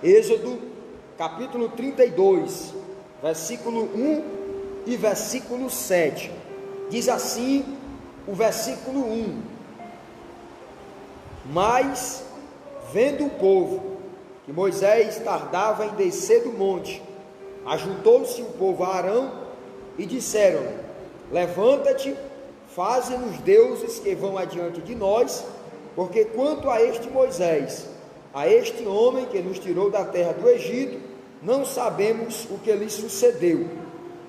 Êxodo capítulo 32, versículo 1 e versículo 7. Diz assim o versículo 1: Mas, vendo o povo que Moisés tardava em descer do monte, ajuntou-se o povo a Arão e disseram: Levanta-te, faze-nos deuses que vão adiante de nós, porque quanto a este Moisés, a este homem que nos tirou da terra do Egito, não sabemos o que lhe sucedeu.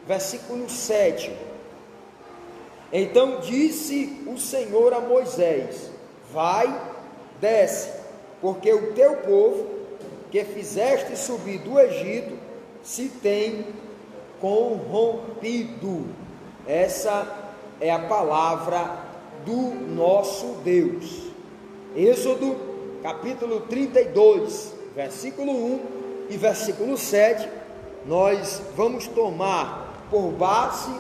Versículo 7: Então disse o Senhor a Moisés: Vai, desce, porque o teu povo, que fizeste subir do Egito, se tem corrompido. Essa é a palavra do nosso Deus. Êxodo capítulo 32, versículo 1 e versículo 7, nós vamos tomar por base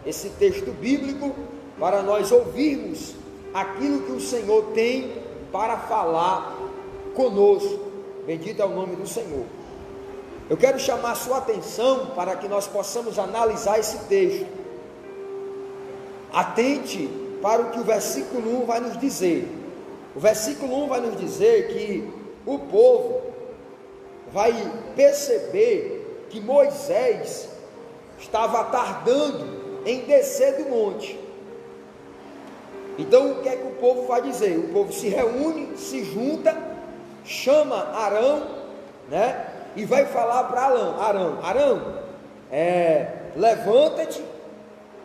esse texto bíblico para nós ouvirmos aquilo que o Senhor tem para falar conosco. Bendito é o nome do Senhor. Eu quero chamar a sua atenção para que nós possamos analisar esse texto. Atente para o que o versículo 1 vai nos dizer. O versículo 1 vai nos dizer que o povo vai perceber que Moisés estava tardando em descer do monte. Então o que é que o povo vai dizer? O povo se reúne, se junta, chama Arão, né? E vai falar para Arão, levanta-te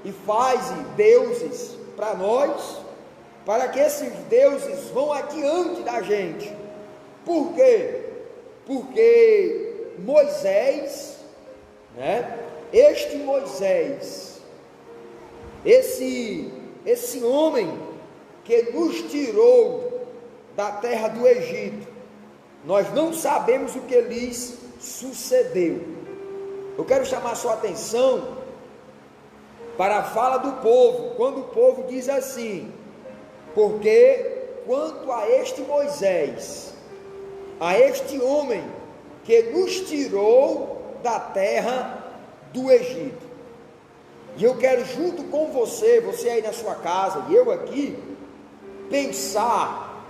e faze deuses para nós, para que esses deuses vão adiante da gente. Por quê? Porque Moisés, né? Este Moisés, esse homem que nos tirou da terra do Egito, nós não sabemos o que lhes sucedeu. Eu quero chamar a sua atenção para a fala do povo, quando o povo diz assim: porque quanto a este Moisés, a este homem que nos tirou da terra do Egito. E eu quero, junto com você aí na sua casa e eu aqui, pensar,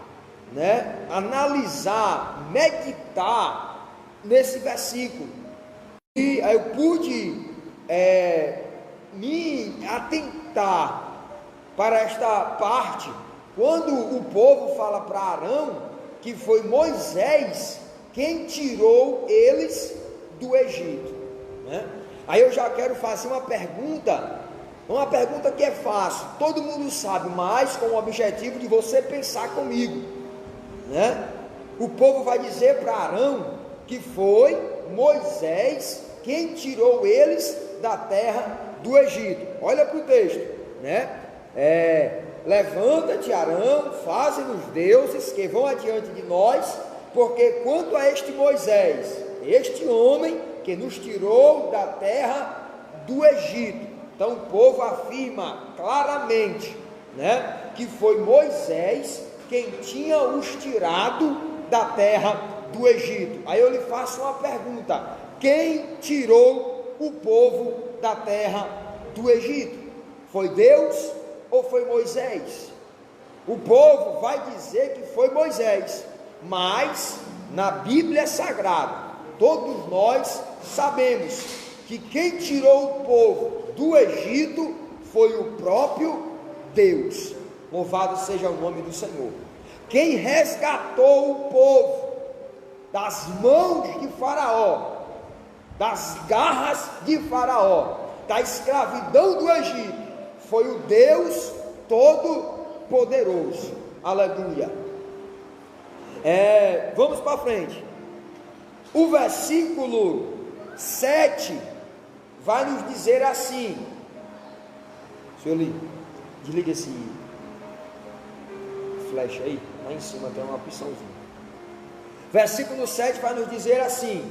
né, analisar, meditar nesse versículo. E eu pude me atentar para esta parte, quando o povo fala para Arão que foi Moisés quem tirou eles do Egito, né? Aí eu já quero fazer uma pergunta que é fácil, todo mundo sabe, mas com o objetivo de você pensar comigo, né? O povo vai dizer para Arão que foi Moisés quem tirou eles da terra do Egito. Olha para o texto, né? Levanta-te, Arão, faze-nos deuses que vão adiante de nós, porque quanto a este Moisés, este homem que nos tirou da terra do Egito. Então o povo afirma claramente, né, que foi Moisés quem tinha os tirado da terra do Egito. Aí eu lhe faço uma pergunta: quem tirou o povo da terra do Egito? Foi Deus ou foi Moisés? O povo vai dizer que foi Moisés, mas na Bíblia Sagrada todos nós sabemos que quem tirou o povo do Egito foi o próprio Deus. Louvado seja o nome do Senhor. Quem resgatou o povo das mãos de Faraó, das garras de Faraó, da escravidão do Egito, foi o Deus Todo-Poderoso. Aleluia. Vamos para frente. O versículo 7 vai nos dizer assim. Senhor, desliga esse flash aí, lá em cima tem uma opçãozinha. Versículo 7 vai nos dizer assim: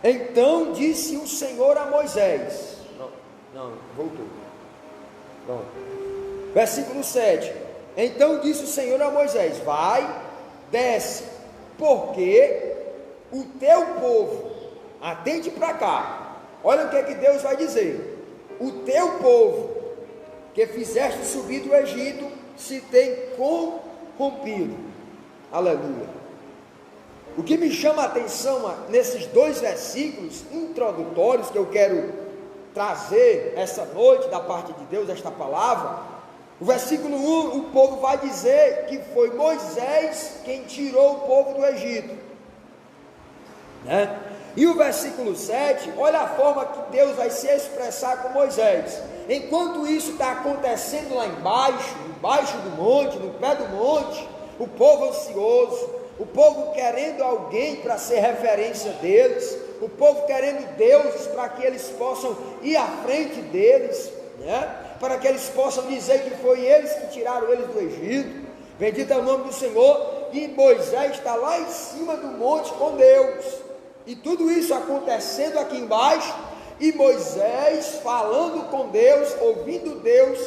então disse o Senhor a Moisés. Não, voltou. Pronto. Versículo 7: então disse o Senhor a Moisés: vai, desce, porque o teu povo, atente para cá, olha o que é que Deus vai dizer: o teu povo, que fizeste subir do Egito, se tem corrompido. Aleluia. O que me chama a atenção nesses dois versículos introdutórios que eu quero trazer essa noite da parte de Deus, esta palavra, o versículo 1, o povo vai dizer que foi Moisés quem tirou o povo do Egito, né? E o versículo 7, olha a forma que Deus vai se expressar com Moisés. Enquanto isso está acontecendo lá embaixo do monte, no pé do monte, o povo ansioso, o povo querendo alguém para ser referência deles, o povo querendo deuses para que eles possam ir à frente deles, né? Para que eles possam dizer que foi eles que tiraram eles do Egito. Bendito é o nome do Senhor. E Moisés está lá em cima do monte com Deus, e tudo isso acontecendo aqui embaixo, e Moisés falando com Deus, ouvindo Deus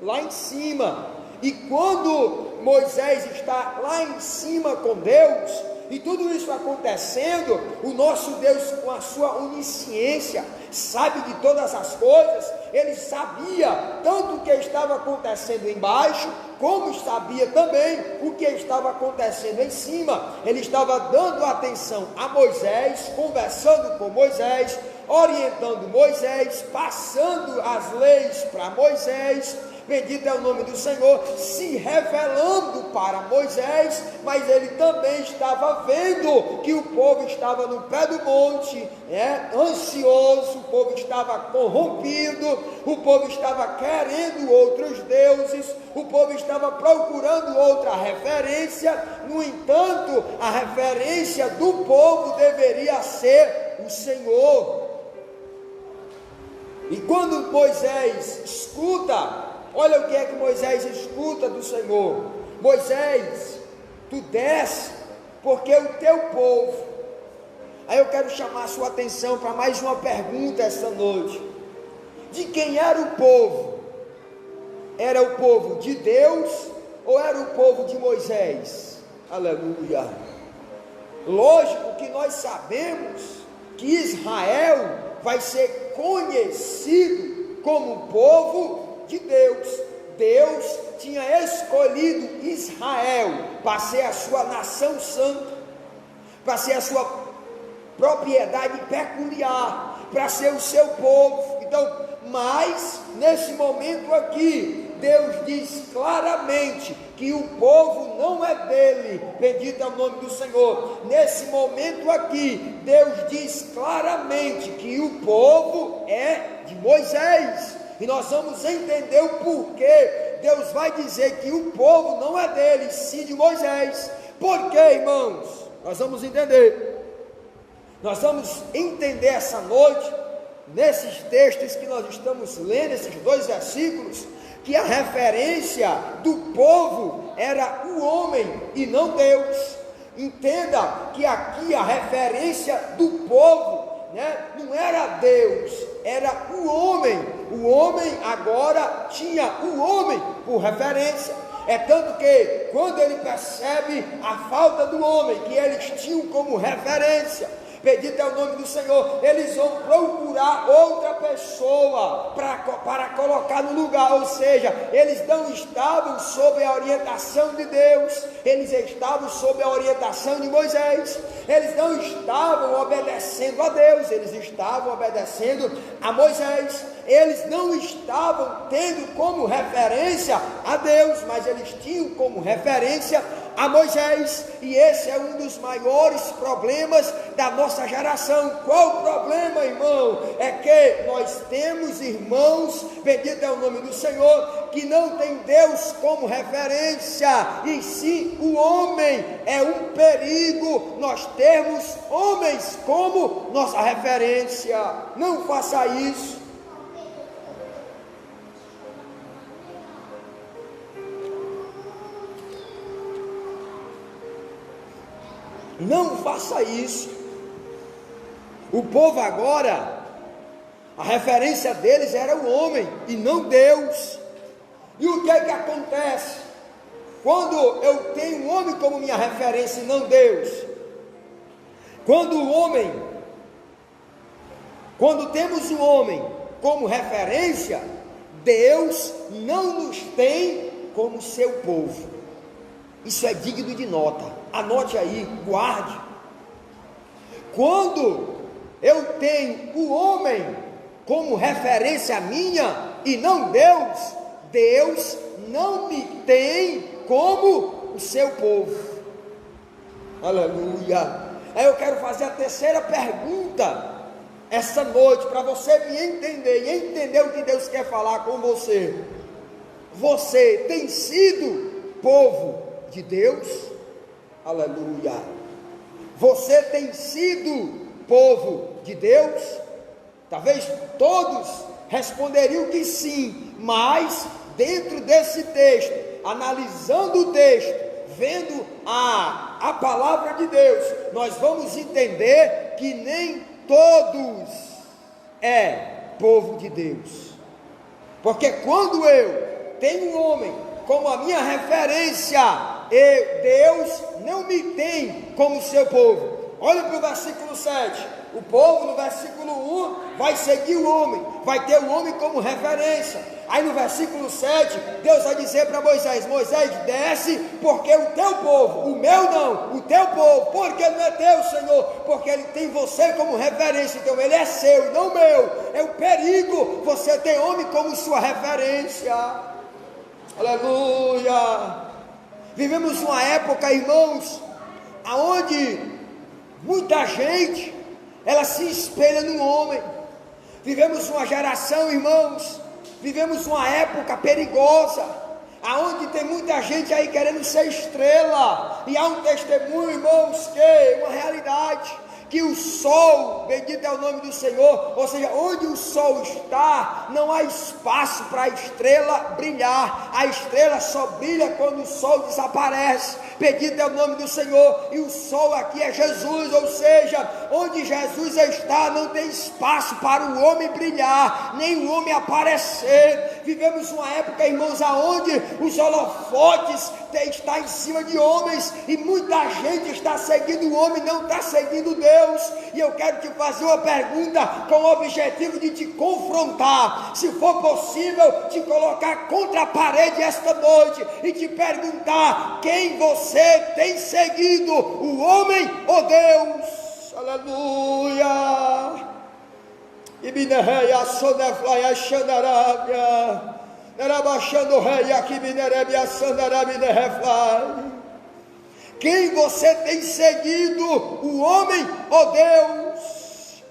lá em cima. E quando Moisés está lá em cima com Deus, e tudo isso acontecendo, o nosso Deus, com a sua onisciência, sabe de todas as coisas. Ele sabia tanto o que estava acontecendo embaixo, como sabia também o que estava acontecendo em cima. Ele estava dando atenção a Moisés, conversando com Moisés, orientando Moisés, passando as leis para Moisés. Bendito é o nome do Senhor, se revelando para Moisés, mas ele também estava vendo que o povo estava no pé do monte, ansioso, o povo estava corrompido, o povo estava querendo outros deuses, o povo estava procurando outra referência. No entanto, a referência do povo deveria ser o Senhor. E quando Moisés escuta, olha o que é que Moisés escuta do Senhor: Moisés, tu desce, porque o teu povo. Aí eu quero chamar a sua atenção para mais uma pergunta esta noite: de quem era o povo? Era o povo de Deus ou era o povo de Moisés? Aleluia. Lógico que nós sabemos que Israel vai ser conhecido como povo de Deus. Deus tinha escolhido Israel para ser a sua nação santa, para ser a sua propriedade peculiar, para ser o seu povo. Então, mas nesse momento aqui, Deus diz claramente que o povo não é dele. Bendito é o nome do Senhor. Nesse momento aqui, Deus diz claramente que o povo é de Moisés. E nós vamos entender o porquê Deus vai dizer que o povo não é dele, sim de Moisés. Por quê, irmãos? Nós vamos entender. Nós vamos entender essa noite, nesses textos que nós estamos lendo, esses dois versículos, que a referência do povo era o homem e não Deus. Entenda que aqui a referência do povo, não era Deus, era o homem. O homem agora tinha o homem por referência. É tanto que quando ele percebe a falta do homem, que eles tinham como referência, bendito é o nome do Senhor, eles vão procurar outra pessoa para colocar no lugar. Ou seja, eles não estavam sob a orientação de Deus, eles estavam sob a orientação de Moisés. Eles não estavam obedecendo a Deus, eles estavam obedecendo a Moisés. Eles não estavam tendo como referência a Deus, mas eles tinham como referência a Moisés. E esse é um dos maiores problemas da nossa geração. Qual o problema, irmão? É que nós temos irmãos, bendito é o nome do Senhor, que não tem Deus como referência, e sim o homem. É um perigo nós termos homens como nossa referência. Não faça isso. Não faça isso. O povo agora, a referência deles era o homem e não Deus. E o que é que acontece? Quando eu tenho um homem como minha referência e não Deus, Quando temos um homem como referência, Deus não nos tem como seu povo. Isso é digno de nota. Anote aí, guarde. Quando eu tenho o homem como referência minha e não Deus, Deus não me tem como o seu povo. Aleluia. Aí eu quero fazer a terceira pergunta essa noite, para você me entender e entender o que Deus quer falar com você. Você tem sido povo de Deus? Aleluia. Você tem sido povo de Deus? Talvez todos responderiam que sim, mas dentro desse texto, analisando o texto, vendo a palavra de Deus, nós vamos entender que nem todos é povo de Deus. Porque quando eu tenho um homem como a minha referência, Deus não me tem como seu povo. Olha para o versículo 7. O povo no versículo 1 vai seguir o homem, vai ter o homem como referência. Aí no versículo 7, Deus vai dizer para Moisés: Moisés, desce, porque o teu povo, o meu não, o teu povo, porque não é teu, Senhor, porque ele tem você como referência, então ele é seu e não meu. É o perigo você ter homem como sua referência. Aleluia. Vivemos uma época, irmãos, aonde muita gente ela se espelha no homem. Vivemos uma geração, irmãos, vivemos uma época perigosa, aonde tem muita gente aí querendo ser estrela, e há um testemunho, irmãos, que uma realidade, que o sol, bendito é o nome do Senhor, ou seja, onde o sol está, não há espaço para a estrela brilhar. A estrela só brilha quando o sol desaparece. Bendito é o nome do Senhor. E o sol aqui é Jesus, ou seja, onde Jesus está, não tem espaço para o homem brilhar, nem o homem aparecer. Vivemos uma época, irmãos, aonde os holofotes estão em cima de homens, e muita gente está seguindo o homem, não está seguindo Deus. E eu quero te fazer uma pergunta com o objetivo de te confrontar, se for possível, te colocar contra a parede esta noite e te perguntar: quem você tem seguido, o homem ou Deus? Aleluia. Ibinereia soneflaia xandarabia, nerabaxando reia que binerebia sandarabia. Quem você tem seguido, o homem ou Deus?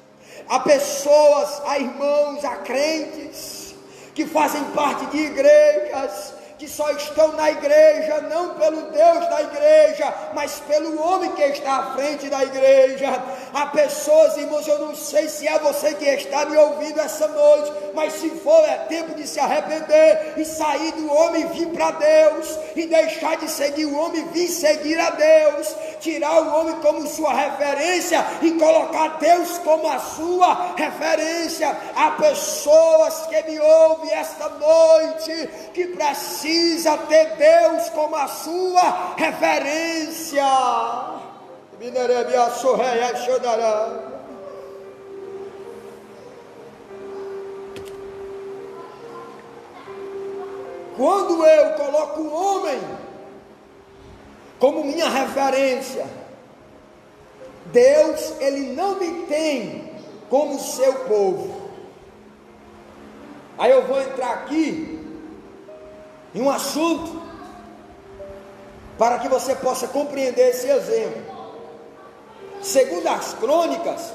Há pessoas, há irmãos, há crentes que fazem parte de igrejas, que só estão na igreja, não pelo Deus da igreja, mas pelo homem que está à frente da igreja. Há pessoas, irmãos, eu não sei se é você que está me ouvindo essa noite, mas se for, é tempo de se arrepender e sair do homem e vir para Deus, e deixar de seguir o homem e vir seguir a Deus, tirar o homem como sua referência e colocar Deus como a sua referência. Há pessoas que me ouvem esta noite, que precisam ter Deus como a sua referência. Quando eu coloco o homem como minha referência, Deus, ele não me tem como seu povo. Aí eu vou entrar aqui em um assunto para que você possa compreender esse exemplo. Segundo as Crônicas,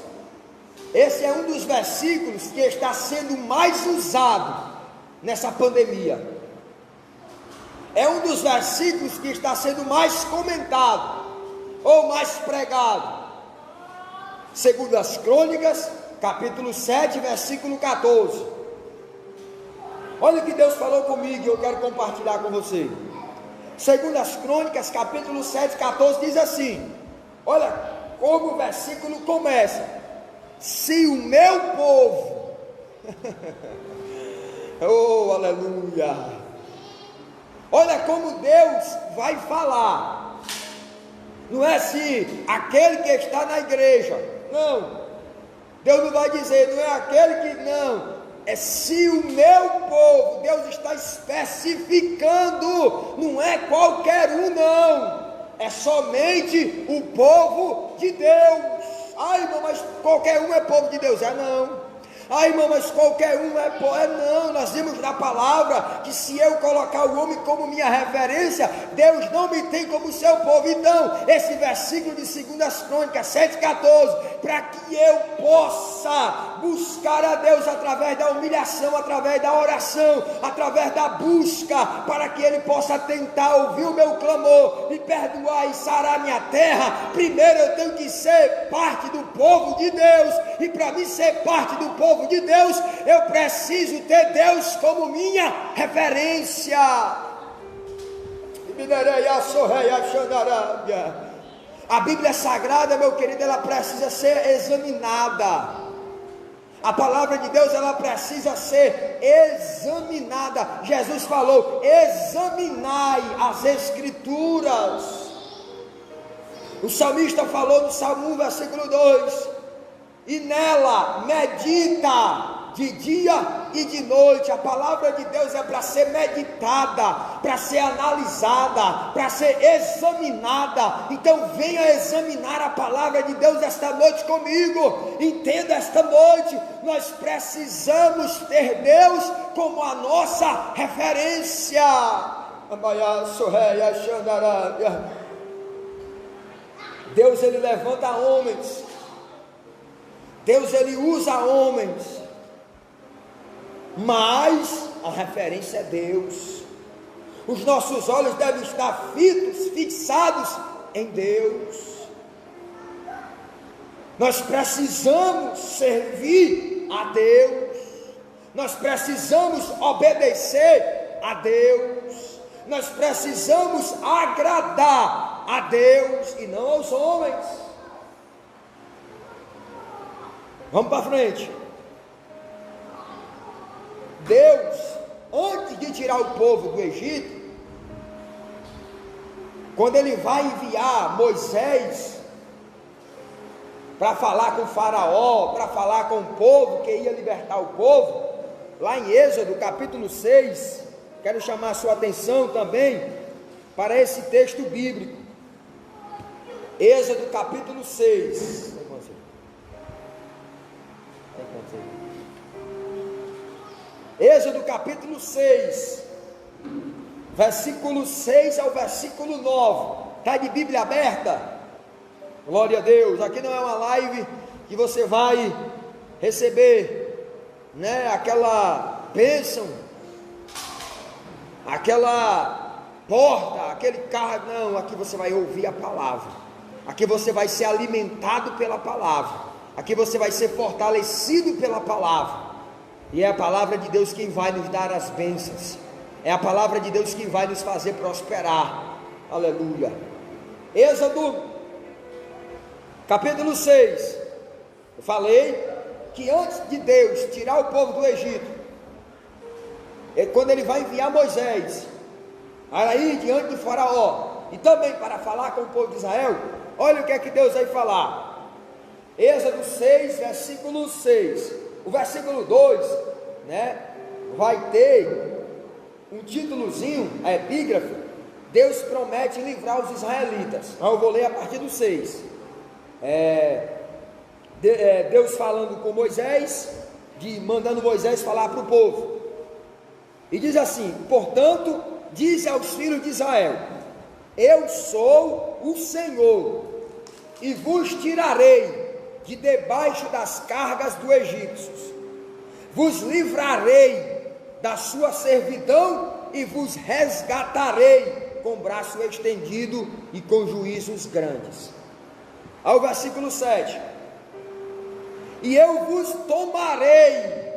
esse é um dos versículos que está sendo mais usado nessa pandemia. É um dos versículos que está sendo mais comentado ou mais pregado. Segundo as Crônicas, capítulo 7, versículo 14. Olha o que Deus falou comigo e eu quero compartilhar com você. Segundo as Crônicas, capítulo 7, 14, diz assim: olha como o versículo começa: se o meu povo oh, aleluia. Olha como Deus vai falar: não é se aquele que está na igreja, não, Deus não vai dizer, não é aquele que não, é se o meu povo, Deus está especificando, não é qualquer um não, é somente o povo de Deus. Ai, irmão, mas qualquer um é povo de Deus, não. Ai, irmão, mas qualquer um não, nós vimos na palavra que se eu colocar o homem como minha referência, Deus não me tem como seu povo. Então, esse versículo de 2 Crônicas 7,14, para que eu possa buscar a Deus através da humilhação, através da oração, através da busca, para que Ele possa tentar ouvir o meu clamor, me perdoar e sarar minha terra, primeiro eu tenho que ser parte do povo de Deus, e para mim ser parte do povo de Deus, eu preciso ter Deus como minha referência. A Bíblia Sagrada, meu querido, ela precisa ser examinada. A palavra de Deus, ela precisa ser examinada. Jesus falou: examinai as Escrituras. O salmista falou no Salmo 1, versículo 2: e nela medita de dia e de noite. A palavra de Deus é para ser meditada, para ser analisada, para ser examinada. Então venha examinar a palavra de Deus esta noite comigo. Entenda, esta noite nós precisamos ter Deus como a nossa referência. Deus, Ele levanta homens, Deus, Ele usa homens, mas a referência é Deus. Os nossos olhos devem estar fixados em Deus. Nós precisamos servir a Deus, nós precisamos obedecer a Deus, nós precisamos agradar a Deus e não aos homens. Vamos para frente. Deus, antes de tirar o povo do Egito, quando Ele vai enviar Moisés para falar com o faraó, para falar com o povo que ia libertar o povo, lá em Êxodo capítulo 6, quero chamar a sua atenção também para esse texto bíblico. Êxodo capítulo 6. Êxodo capítulo 6, versículo 6 ao versículo 9, está de Bíblia aberta? Glória a Deus. Aqui não é uma live que você vai receber, né, aquela bênção, aquela porta, aquele carro, não. Aqui você vai ouvir a palavra, aqui você vai ser alimentado pela palavra, aqui você vai ser fortalecido pela palavra. E é a palavra de Deus quem vai nos dar as bênçãos, é a palavra de Deus quem vai nos fazer prosperar. Aleluia. Êxodo capítulo 6. Eu falei que antes de Deus tirar o povo do Egito, quando Ele vai enviar Moisés aí diante do faraó, e também para falar com o povo de Israel, olha o que é que Deus vai falar. Êxodo 6, versículo 6. O versículo 2, né, vai ter um títulozinho, a epígrafe: Deus promete livrar os israelitas. Eu vou ler a partir do 6. Deus falando com Moisés, mandando Moisés falar para o povo, e diz assim: portanto, diz aos filhos de Israel: eu sou o Senhor, e vos tirarei de debaixo das cargas do egípcios, vos livrarei da sua servidão e vos resgatarei com braço estendido e com juízos grandes. Ao versículo 7: e eu vos tomarei.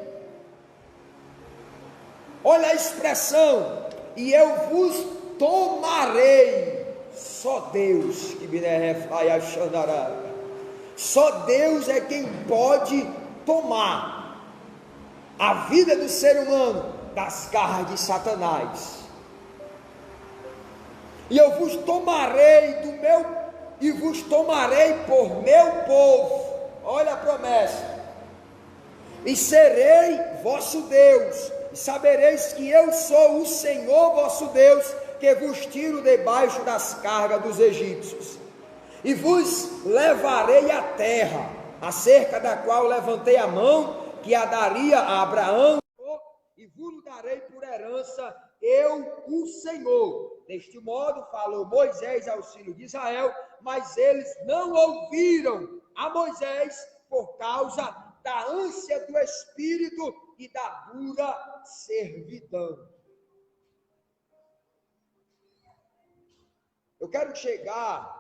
Olha a expressão: e eu vos tomarei. Só Deus que me Só Deus é quem pode tomar a vida do ser humano das garras de Satanás. E eu vos tomarei do meu e vos tomarei por meu povo. Olha a promessa. E serei vosso Deus, e sabereis que eu sou o Senhor vosso Deus, que vos tiro debaixo das cargas dos egípcios, e vos levarei à terra, acerca da qual levantei a mão, que a daria a Abraão, e vos darei por herança, eu, o Senhor. Deste modo falou Moisés aos filhos de Israel, mas eles não ouviram a Moisés por causa da ânsia do espírito e da dura servidão. Eu quero chegar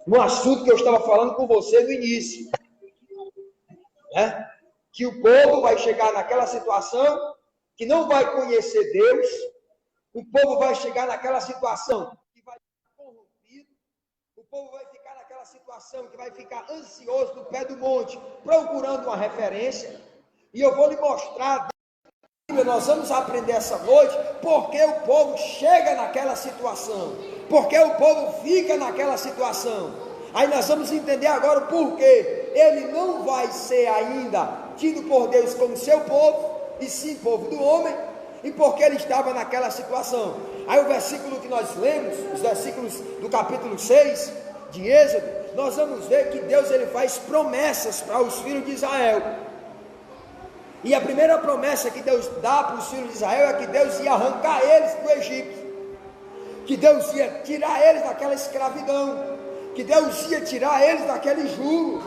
no assunto que eu estava falando com você no início, né? Que o povo vai chegar naquela situação que não vai conhecer Deus, o povo vai chegar naquela situação que vai ficar corrompido, o povo vai ficar naquela situação que vai ficar ansioso no pé do monte, procurando uma referência, e eu vou lhe mostrar, nós vamos aprender essa noite, porque o povo chega naquela situação, porque o povo fica naquela situação. Aí nós vamos entender agora o porquê ele não vai ser ainda tido por Deus como seu povo, e sim povo do homem, e porque ele estava naquela situação. Aí o versículo que nós lemos, os versículos do capítulo 6 de Êxodo, nós vamos ver que Deus ele faz promessas para os filhos de Israel. E a primeira promessa que Deus dá para os filhos de Israel é que Deus ia arrancar eles do Egito, que Deus ia tirar eles daquela escravidão, que Deus ia tirar eles daquele jugo.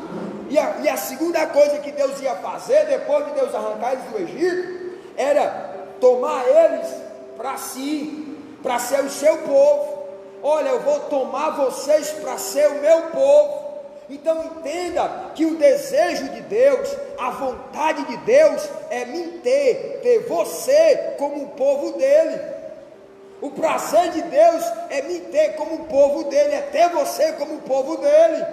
E a segunda coisa que Deus ia fazer, depois de Deus arrancar eles do Egito, era tomar eles para si, para ser o seu povo. Olha, eu vou tomar vocês para ser o meu povo. Então entenda que o desejo de Deus, a vontade de Deus é me ter você como o povo dele. O prazer de Deus é me ter como o povo dele, é ter você como o povo dele.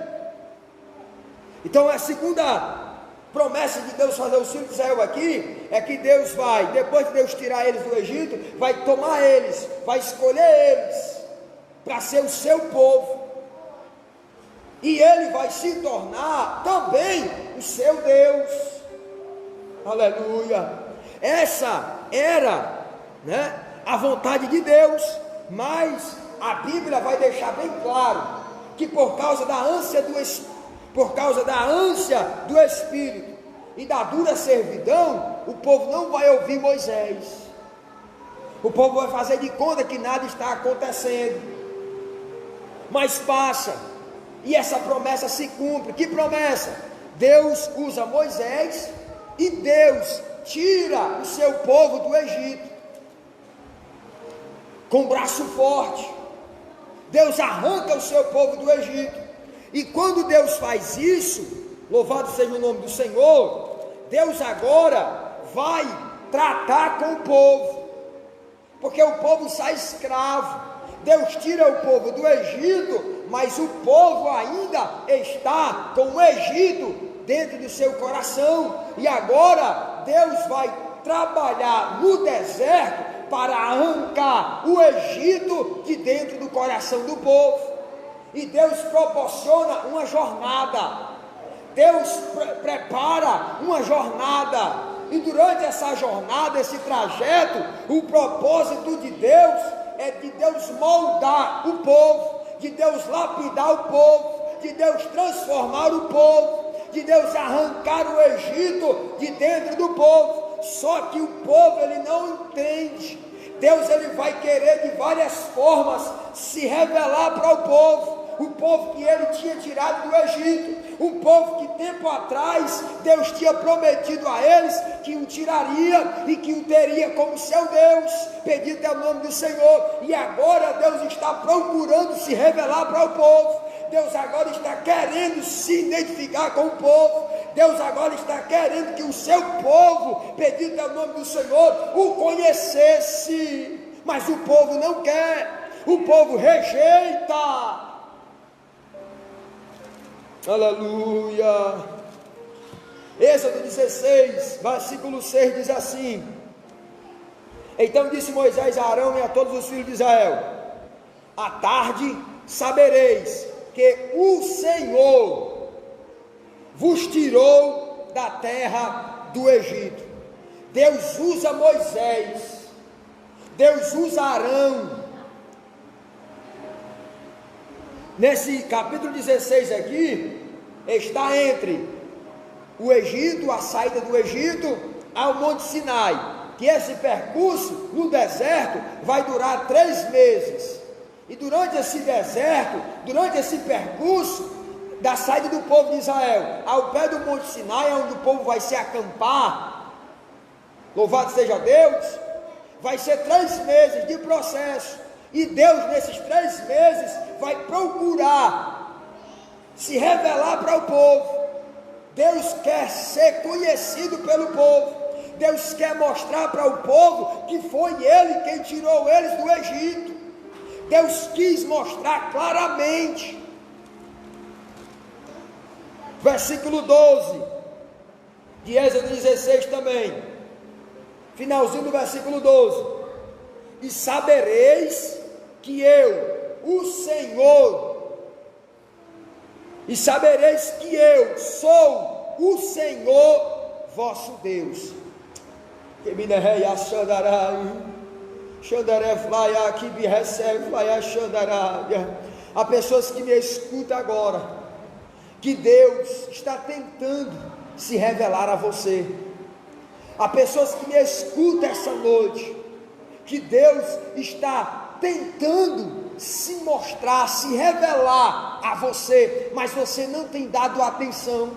Então a segunda promessa de Deus fazer os filhos de Israel aqui, é que Deus vai, depois de Deus tirar eles do Egito, vai tomar eles, vai escolher eles, para ser o seu povo, e ele vai se tornar também o seu Deus. Aleluia. Essa era, né, a vontade de Deus, mas a Bíblia vai deixar bem claro que por causa da ânsia do Espírito e da dura servidão, o povo não vai ouvir Moisés. O povo vai fazer de conta que nada está acontecendo. Mas passa, e essa promessa se cumpre. Que promessa? Deus usa Moisés e Deus tira o seu povo do Egito com braço forte. Deus arranca o seu povo do Egito. E quando Deus faz isso, louvado seja o nome do Senhor, Deus agora vai tratar com o povo, porque o povo sai escravo. Deus tira o povo do Egito, mas o povo ainda está com o Egito dentro do seu coração, e agora Deus vai trabalhar no deserto para arrancar o Egito de dentro do coração do povo. E Deus proporciona uma jornada, Deus prepara uma jornada, e durante essa jornada, esse trajeto, o propósito de Deus é de Deus moldar o povo, de Deus lapidar o povo, de Deus transformar o povo, de Deus arrancar o Egito de dentro do povo. Só que o povo ele não entende. Deus ele vai querer de várias formas se revelar para o povo que ele tinha tirado do Egito, um povo que tempo atrás Deus tinha prometido a eles que o tiraria e que o teria como seu Deus. Bendito é o nome do Senhor. E agora Deus está procurando se revelar para o povo. Deus agora está querendo se identificar com o povo. Deus agora está querendo que o seu povo, bendito é o nome do Senhor, o conhecesse. Mas o povo não quer, o povo rejeita. Aleluia. Êxodo 16, versículo 6 diz assim: Então disse Moisés a Arão e a todos os filhos de Israel: à tarde sabereis que o Senhor vos tirou da terra do Egito. Deus usa Moisés, Deus usa Arão. Nesse capítulo 16 aqui, está entre o Egito, a saída do Egito, ao Monte Sinai, que esse percurso no deserto vai durar 3 meses, e durante esse deserto, durante esse percurso, da saída do povo de Israel, ao pé do Monte Sinai, onde o povo vai se acampar, louvado seja Deus, vai ser 3 meses de processo, e Deus nesses 3 meses vai procurar se revelar para o povo. Deus quer ser conhecido pelo povo, Deus quer mostrar para o povo que foi Ele quem tirou eles do Egito. Deus quis mostrar claramente. Versículo 12 de Êxodo 16 também, finalzinho do versículo 12: e sabereis que eu, o Senhor, e sabereis que eu sou o Senhor vosso Deus. Há pessoas que me escutam agora, que Deus está tentando se revelar a você. Há pessoas que me escutam essa noite, que Deus está tentando se mostrar, se revelar a você, mas você não tem dado atenção,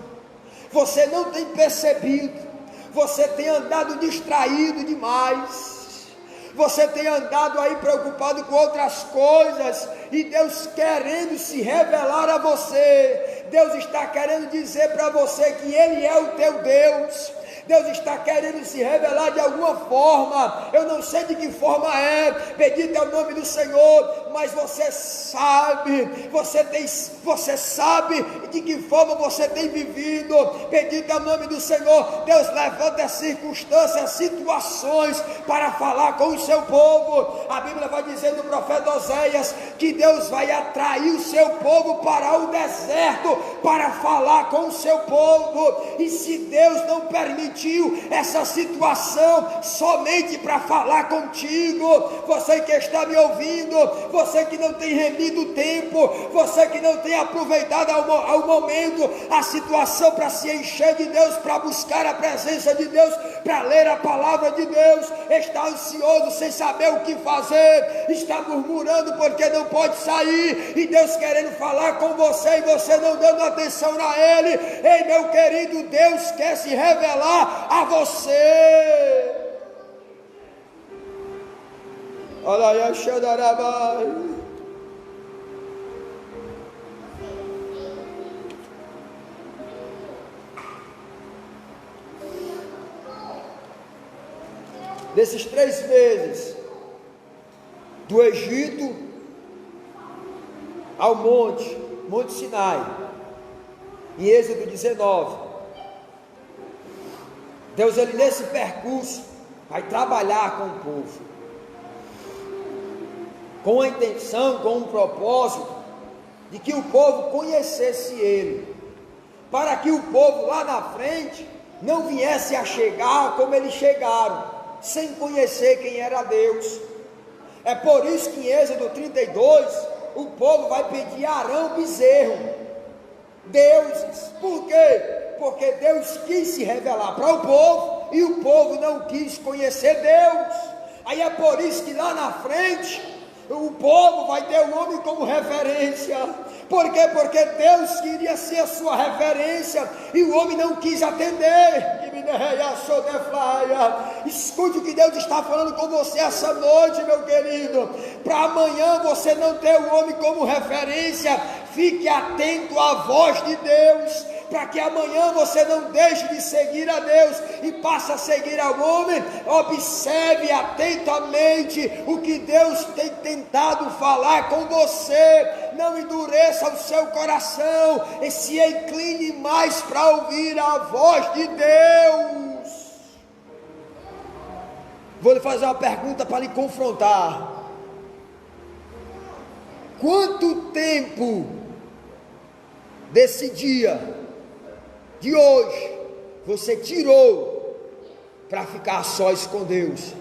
você não tem percebido, você tem andado distraído demais, você tem andado aí preocupado com outras coisas, e Deus querendo se revelar a você, Deus está querendo dizer para você que Ele é o teu Deus. Deus está querendo se revelar de alguma forma, eu não sei de que forma é, bendito é o nome do Senhor, mas você sabe, você sabe de que forma você tem vivido, bendito é o nome do Senhor. Deus levanta circunstâncias, situações para falar com o seu povo. A Bíblia vai dizer no profeta Oséias que Deus vai atrair o seu povo para o deserto, para falar com o seu povo, e se Deus não permitir essa situação somente para falar contigo, você que está me ouvindo, você que não tem remido o tempo, você que não tem aproveitado ao momento a situação para se encher de Deus, para buscar a presença de Deus, para ler a palavra de Deus, está ansioso sem saber o que fazer, está murmurando porque não pode sair, e Deus querendo falar com você e você não dando atenção a Ele. Ei, meu querido, Deus quer se revelar a você. Olha aí, Xandarabai. Desses 3 meses do Egito ao Monte Sinai, em Êxodo 19, Deus, ele nesse percurso vai trabalhar com o povo, com a intenção, com um propósito de que o povo conhecesse Ele, para que o povo lá na frente não viesse a chegar como eles chegaram, sem conhecer quem era Deus. É por isso que em Êxodo 32 o povo vai pedir a Arão bezerro, deuses. Por quê? Porque Deus quis se revelar para o povo, e o povo não quis conhecer Deus. Aí é por isso que lá na frente o povo vai ter o homem como referência. Por quê? Porque Deus queria ser a sua referência, e o homem não quis atender. Escute o que Deus está falando com você essa noite, meu querido. Para amanhã você não ter o homem como referência, fique atento à voz de Deus, para que amanhã você não deixe de seguir a Deus e passe a seguir ao homem. Observe atentamente o que Deus tem tentado falar com você. Não endureça o seu coração e se incline mais para ouvir a voz de Deus. Vou lhe fazer uma pergunta para lhe confrontar. Quanto tempo desse dia, de hoje, você tirou para ficar a sós com Deus?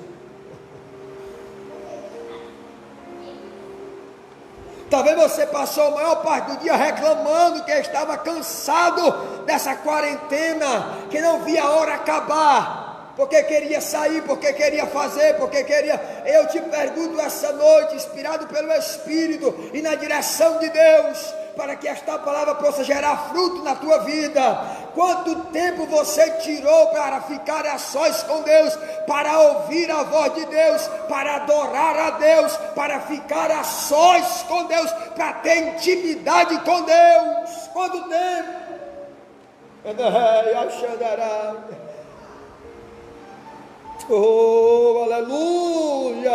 Talvez você passou a maior parte do dia reclamando que estava cansado dessa quarentena, que não via a hora acabar, porque queria sair, porque queria fazer, porque queria... Eu te pergunto essa noite, inspirado pelo Espírito e na direção de Deus, para que esta palavra possa gerar fruto na tua vida. Quanto tempo você tirou para ficar a sós com Deus, para ouvir a voz de Deus, para adorar a Deus, para ficar a sós com Deus, para ter intimidade com Deus? Quanto tempo? Oh, aleluia!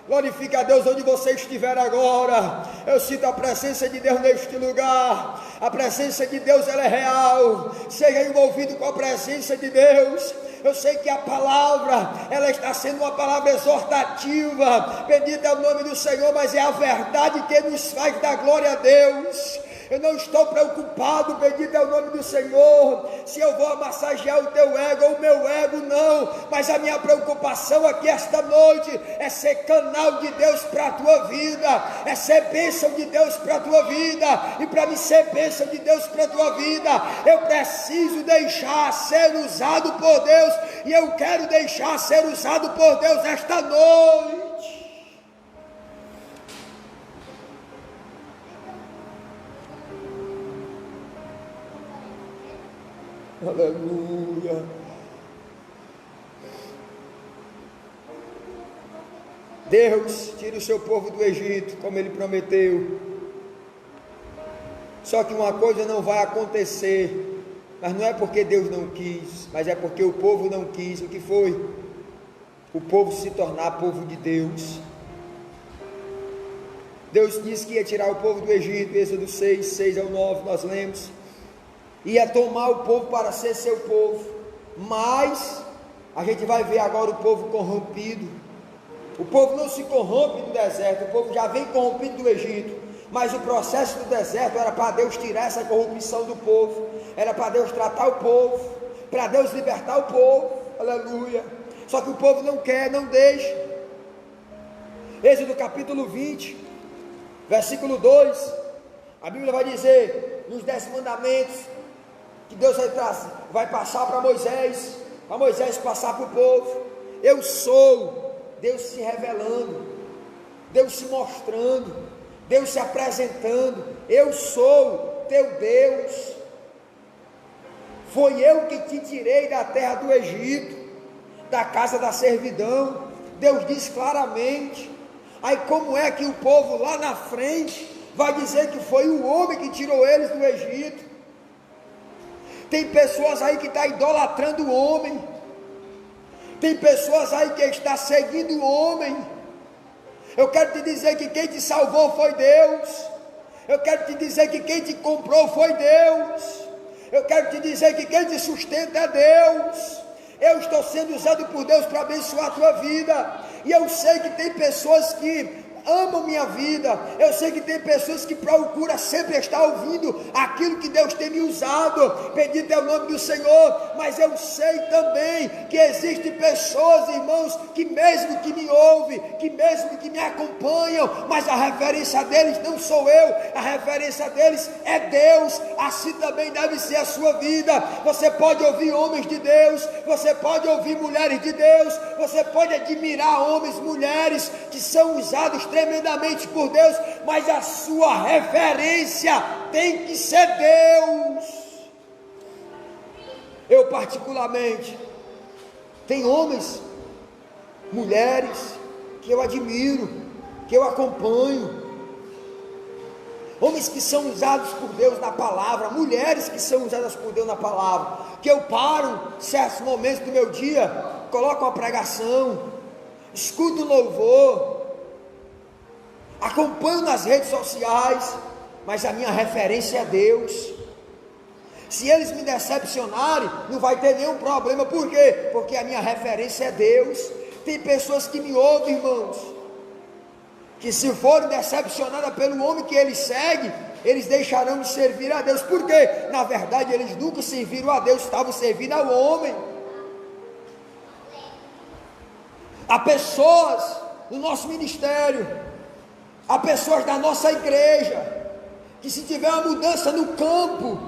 Glorifique a Deus onde você estiver agora. Eu sinto a presença de Deus neste lugar. A presença de Deus, ela é real. Seja envolvido com a presença de Deus. Eu sei que a palavra, ela está sendo uma palavra exortativa. Bendito é o nome do Senhor, mas é a verdade que nos faz dar glória a Deus. Eu não estou preocupado, bendito é o nome do Senhor, se eu vou massagear o teu ego ou o meu ego, não. Mas a minha preocupação aqui esta noite é ser canal de Deus para a tua vida, é ser bênção de Deus para a tua vida. E para me ser bênção de Deus para a tua vida, eu preciso deixar ser usado por Deus. E eu quero deixar ser usado por Deus esta noite. Aleluia. Deus tira o seu povo do Egito, como Ele prometeu. Só que uma coisa não vai acontecer, mas não é porque Deus não quis, mas é porque o povo não quis. O que foi? O povo se tornar povo de Deus. Deus disse que ia tirar o povo do Egito, Êxodo 6, 6 ao 9, nós lemos. Ia tomar o povo para ser seu povo, mas a gente vai ver agora o povo corrompido. O povo não se corrompe no deserto, o povo já vem corrompido do Egito, mas o processo do deserto era para Deus tirar essa corrupção do povo, era para Deus tratar o povo, para Deus libertar o povo, aleluia. Só que o povo não quer, não deixa. Êxodo capítulo 20, versículo 2, a Bíblia vai dizer, nos 10 mandamentos, que Deus vai passar para Moisés passar para o povo. Eu sou, Deus se revelando, Deus se mostrando, Deus se apresentando. Eu sou teu Deus, foi eu que te tirei da terra do Egito, da casa da servidão. Deus diz claramente. Aí como é que o povo lá na frente vai dizer que foi o homem que tirou eles do Egito? Tem pessoas aí que estão idolatrando o homem, tem pessoas aí que estão seguindo o homem. Eu quero te dizer que quem te salvou foi Deus. Eu quero te dizer que quem te comprou foi Deus. Eu quero te dizer que quem te sustenta é Deus. Eu estou sendo usado por Deus para abençoar a tua vida, e eu sei que tem pessoas que amam minha vida, eu sei que tem pessoas que procuram sempre estar ouvindo aquilo que Deus tem me usado, bendito é o nome do Senhor, mas eu sei também que existem pessoas, irmãos, que mesmo que me ouvem, que mesmo que me acompanham, mas a referência deles não sou eu, a referência deles é Deus. Assim também deve ser a sua vida. Você pode ouvir homens de Deus, você pode ouvir mulheres de Deus, você pode admirar homens, mulheres que são usados tremendamente por Deus, mas a sua referência tem que ser Deus. Eu particularmente, tem homens, mulheres, que eu admiro, que eu acompanho, homens que são usados por Deus na palavra, mulheres que são usadas por Deus na palavra, que eu paro em certos momentos do meu dia, coloco uma pregação, escuto um louvor, acompanho nas redes sociais, mas a minha referência é Deus. Se eles me decepcionarem, não vai ter nenhum problema. Por quê? Porque a minha referência é Deus. Tem pessoas que me ouvem, irmãos, que se forem decepcionadas pelo homem que eles seguem, eles deixarão de servir a Deus. Por quê? Na verdade eles nunca serviram a Deus, estavam servindo ao homem. Há pessoas no nosso ministério, há pessoas da nossa igreja, que se tiver uma mudança no campo,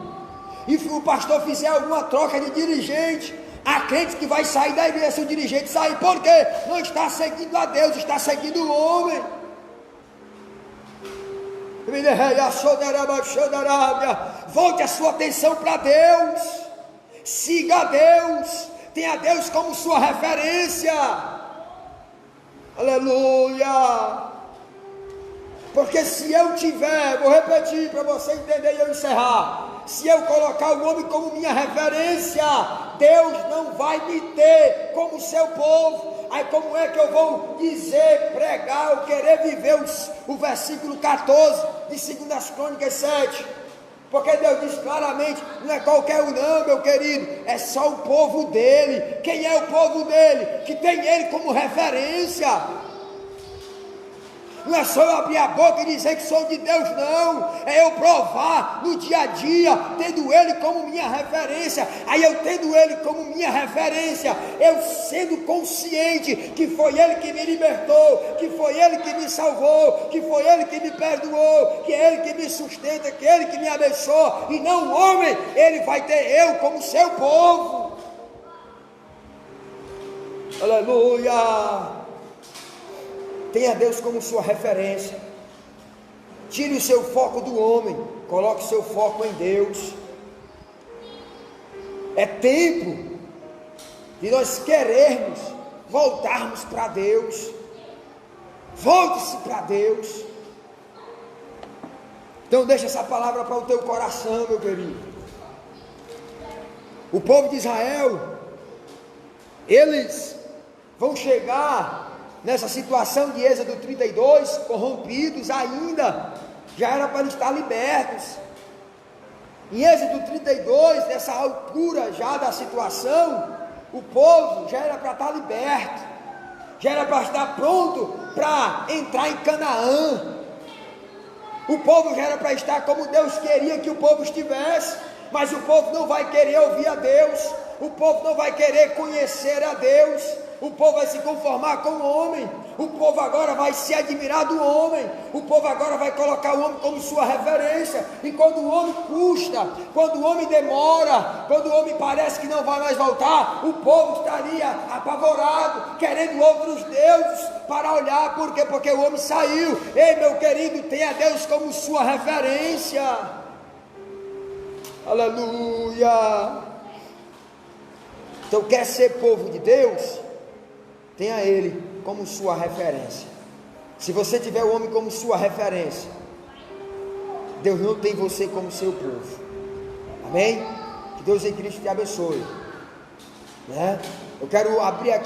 e o pastor fizer alguma troca de dirigente, há crente que vai sair da igreja se o dirigente sair. Por quê? Não está seguindo a Deus, está seguindo o homem. Volte a sua atenção para Deus, siga a Deus, tenha Deus como sua referência. Aleluia. Porque se eu tiver, vou repetir para você entender e eu encerrar, se eu colocar o homem como minha referência, Deus não vai me ter como seu povo. Aí como é que eu vou dizer, pregar, ou querer viver o versículo 14 de 2 Crônicas 7? Porque Deus diz claramente, não é qualquer um não, meu querido, é só o povo dele. Quem é o povo dele? Que tem ele como referência. Não é só eu abrir a boca e dizer que sou de Deus, não. É eu provar no dia a dia, tendo Ele como minha referência. Aí eu tendo Ele como minha referência, eu sendo consciente que foi Ele que me libertou, que foi Ele que me salvou, que foi Ele que me perdoou, que é Ele que me sustenta, que é Ele que me abençoa, e não o homem. Ele vai ter eu como seu povo. Aleluia. Tenha Deus como sua referência. Tire o seu foco do homem, coloque o seu foco em Deus. É tempo de nós querermos voltarmos para Deus. Volte-se para Deus. Então deixa essa palavra para o teu coração, meu querido. O povo de Israel, eles vão chegar nessa situação de Êxodo 32, corrompidos ainda, já era para estar libertos. Em Êxodo 32, nessa altura já da situação, o povo já era para estar liberto, já era para estar pronto para entrar em Canaã. O povo já era para estar como Deus queria que o povo estivesse, mas o povo não vai querer ouvir a Deus, o povo não vai querer conhecer a Deus, o povo vai se conformar com o homem, o povo agora vai se admirar do homem, o povo agora vai colocar o homem como sua referência, e quando o homem custa, quando o homem demora, quando o homem parece que não vai mais voltar, o povo estaria apavorado, querendo outros deuses para olhar. Por quê? Porque o homem saiu. Ei, meu querido, tenha Deus como sua referência. Aleluia. Então, quer ser povo de Deus? Tenha Ele como sua referência. Se você tiver o homem como sua referência, Deus não tem você como seu povo. Amém? Que Deus em Cristo te abençoe. Eu quero abrir aqui.